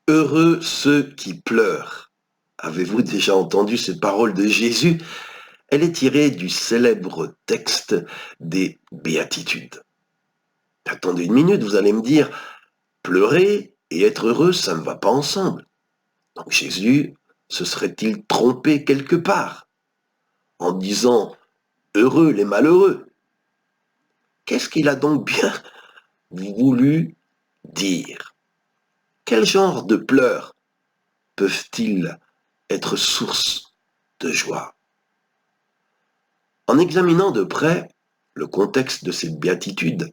Heureux ceux qui pleurent. Avez-vous déjà entendu cette parole de Jésus? Elle est tirée du célèbre texte des Béatitudes. Attendez une minute, vous allez me dire, pleurer et être heureux, ça ne va pas ensemble. Donc Jésus se serait-il trompé quelque part en disant heureux les malheureux? Qu'est-ce qu'il a donc bien voulu dire? Quel genre de pleurs peuvent-ils être source de joie? En examinant de près le contexte de cette béatitude,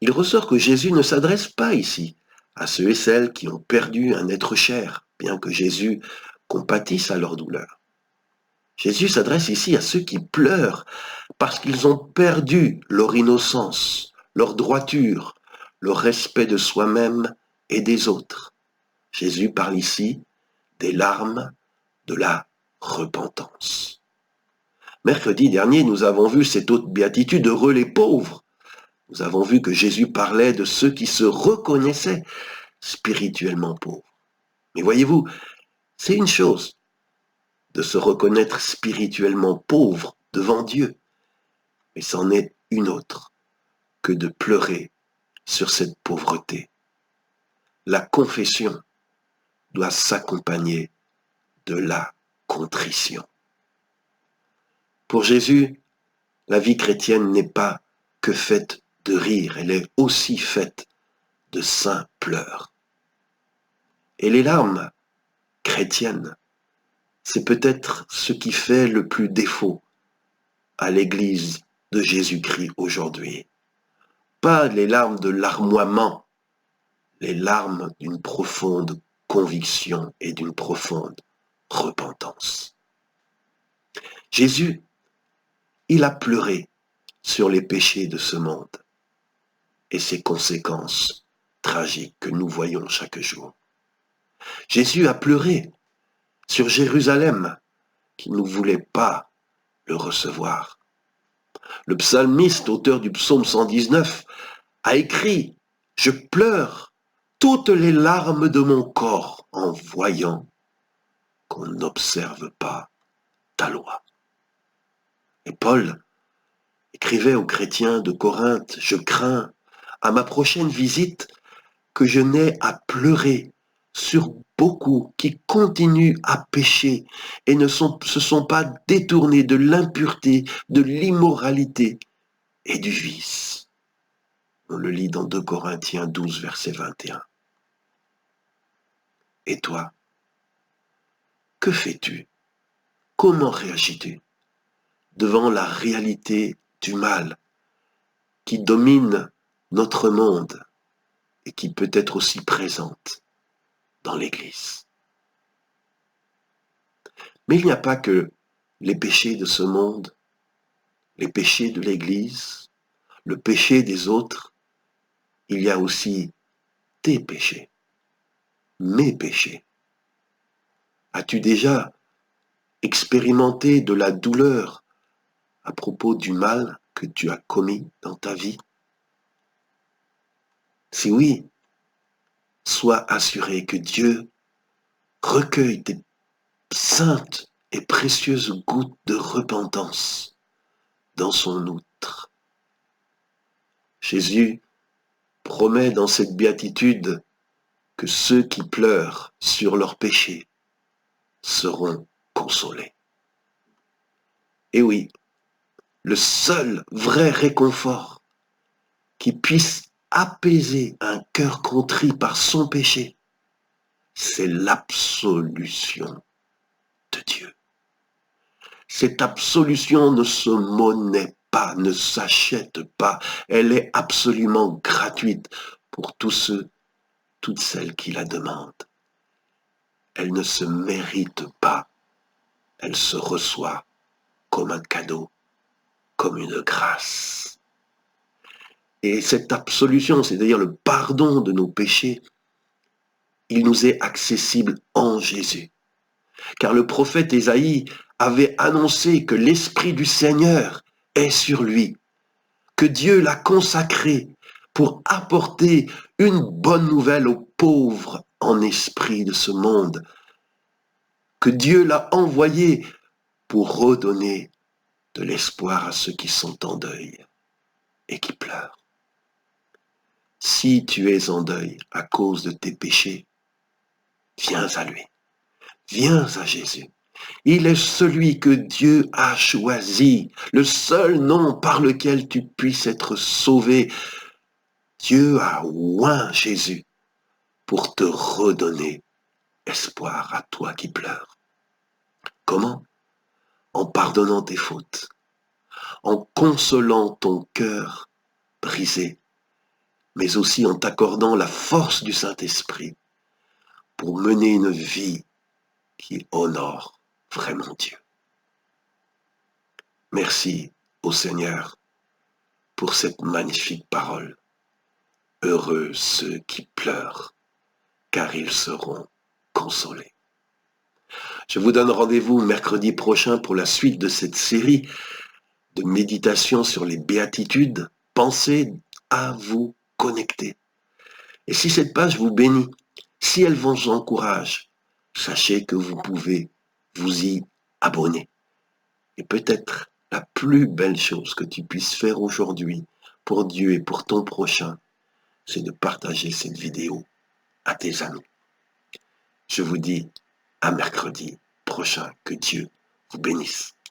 il ressort que Jésus ne s'adresse pas ici à ceux et celles qui ont perdu un être cher, bien que Jésus compatisse à leur douleur. Jésus s'adresse ici à ceux qui pleurent parce qu'ils ont perdu leur innocence, leur droiture, leur respect de soi-même et des autres. Jésus parle ici des larmes de la repentance. Mercredi dernier, nous avons vu cette autre béatitude, heureux les pauvres. Nous avons vu que Jésus parlait de ceux qui se reconnaissaient spirituellement pauvres. Mais voyez-vous, c'est une chose de se reconnaître spirituellement pauvre devant Dieu, mais c'en est une autre que de pleurer sur cette pauvreté. La confession doit s'accompagner de la contrition. Pour Jésus, la vie chrétienne n'est pas que faite de rire, elle est aussi faite de saints pleurs. Et les larmes chrétiennes, c'est peut-être ce qui fait le plus défaut à l'Église de Jésus-Christ aujourd'hui. Pas les larmes de larmoiement, les larmes d'une profonde conviction et d'une profonde repentance. Jésus, il a pleuré sur les péchés de ce monde et ses conséquences tragiques que nous voyons chaque jour. Jésus a pleuré sur Jérusalem qui ne voulait pas le recevoir. Le psalmiste, auteur du psaume 119, a écrit « Je pleure toutes les larmes de mon corps en voyant qu'on n'observe pas ta loi. » Et Paul écrivait aux chrétiens de Corinthe « Je crains à ma prochaine visite que je n'ai à pleurer sur beaucoup qui continuent à pécher et se sont pas détournés de l'impureté, de l'immoralité et du vice. » On le lit dans 2 Corinthiens 12, verset 21. Et toi, que fais-tu? Comment réagis-tu devant la réalité du mal qui domine notre monde et qui peut être aussi présente dans l'Église? Mais il n'y a pas que les péchés de ce monde, les péchés de l'Église, le péché des autres, il y a aussi tes péchés, mes péchés. As-tu déjà expérimenté de la douleur à propos du mal que tu as commis dans ta vie? Si oui, sois assuré que Dieu recueille tes saintes et précieuses gouttes de repentance dans son outre. Jésus promet dans cette béatitude que ceux qui pleurent sur leurs péchés seront consolés. Et oui, le seul vrai réconfort qui puisse apaiser un cœur contrit par son péché, c'est l'absolution de Dieu. Cette absolution ne se monnaie pas, ne s'achète pas, elle est absolument gratuite pour tous ceux, toutes celles qui la demandent. Elle ne se mérite pas, elle se reçoit comme un cadeau, comme une grâce. Et cette absolution, c'est-à-dire le pardon de nos péchés, il nous est accessible en Jésus. Car le prophète Ésaïe avait annoncé que l'Esprit du Seigneur est sur lui, que Dieu l'a consacré pour apporter une bonne nouvelle aux pauvres en esprit de ce monde, que Dieu l'a envoyé pour redonner de l'espoir à ceux qui sont en deuil et qui pleurent. Si tu es en deuil à cause de tes péchés, viens à lui, viens à Jésus. Il est celui que Dieu a choisi, le seul nom par lequel tu puisses être sauvé. Dieu a oint Jésus pour te redonner espoir à toi qui pleures. Comment? En pardonnant tes fautes, en consolant ton cœur brisé, mais aussi en t'accordant la force du Saint-Esprit pour mener une vie qui honore vraiment Dieu. Merci au Seigneur pour cette magnifique parole. Heureux ceux qui pleurent, car ils seront consolés. Je vous donne rendez-vous mercredi prochain pour la suite de cette série de méditation sur les béatitudes. Pensez à vous connecter. Et si cette page vous bénit, si elle vous encourage, sachez que vous pouvez vous y abonner. Et peut-être la plus belle chose que tu puisses faire aujourd'hui pour Dieu et pour ton prochain, c'est de partager cette vidéo à tes amis. Je vous dis à mercredi prochain. Que Dieu vous bénisse.